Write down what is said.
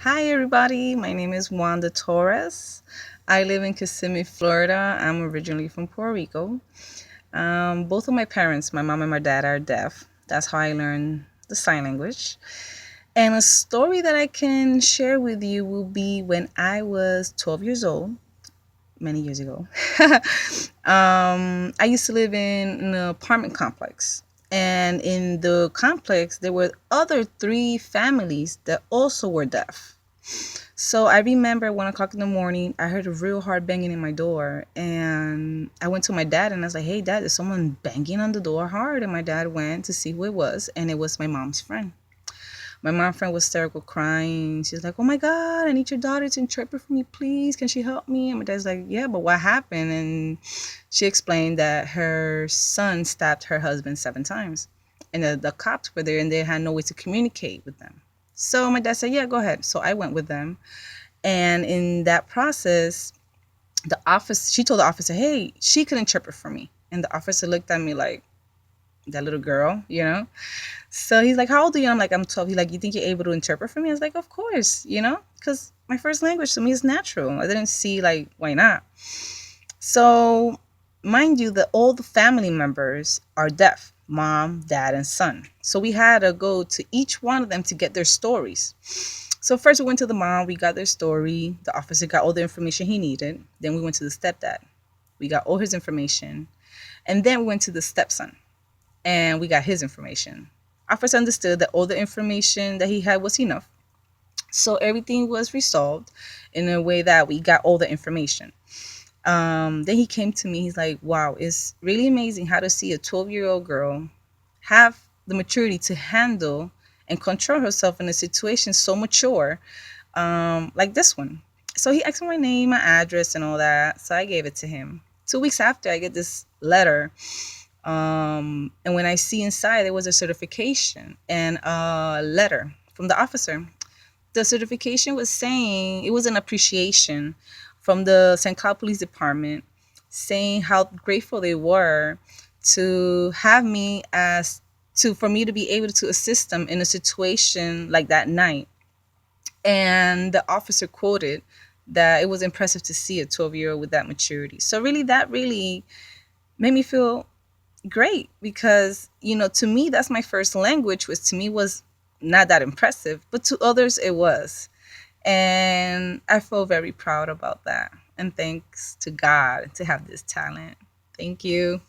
Hi, everybody. My name is Wanda Torres. I live in Kissimmee, Florida. I'm originally from Puerto Rico. Both of my parents, my mom and my dad, are deaf. That's how I learned the sign language. And a story that I can share with you will be when I was 12 years old, many years ago. I used to live in an apartment complex. And in the complex, there were other three families that also were deaf. So I remember 1 o'clock in the morning, I heard a real hard banging in my door, and I went to my dad and I was like, "Hey, Dad, is someone banging on the door hard?" And my dad went to see who it was, and it was my mom's friend. My mom's friend was hysterical, crying. She's like, "Oh my God, I need your daughter to interpret for me, please. Can she help me?" And my dad's like, "Yeah, but what happened?" And she explained that her son stabbed her husband 7 times, and the cops were there, and they had no way to communicate with them. So my dad said, "Yeah, go ahead." So I went with them, and in that process, she told the officer, "Hey, she could interpret for me." And the officer looked at me like, "That little girl." So he's like, "How old are you?" I'm like, "I'm 12." He's like, "You think you're able to interpret for me?" I was like, "Of course, because my first language to me is natural. I didn't see like why not." So mind you that all the family members are deaf, mom, dad, and son. So we had to go to each one of them to get their stories. So first we went to the mom, we got their story. The officer got all the information he needed. Then we went to the stepdad. We got all his information. And then we went to the stepson and we got his information. Officer understood that all the information that he had was enough. So everything was resolved in a way that we got all the information. Then he came to me. He's like, "Wow, it's really amazing how to see a 12-year-old girl have the maturity to handle and control herself in a situation so mature like this one." So he asked me my name, my address, and all that. So I gave it to him. 2 weeks after, I get this letter. And when I see inside, there was a certification and a letter from the officer. The certification was saying it was an appreciation from the St. Cloud Police Department, saying how grateful they were to have me as to for me to be able to assist them in a situation like that night. And the officer quoted that it was impressive to see a 12-year-old with that maturity. So really, that really made me feel great because to me that's my first language, which to me was not that impressive, but to others it was. And I feel very proud about that. And thanks to God to have this talent. Thank you.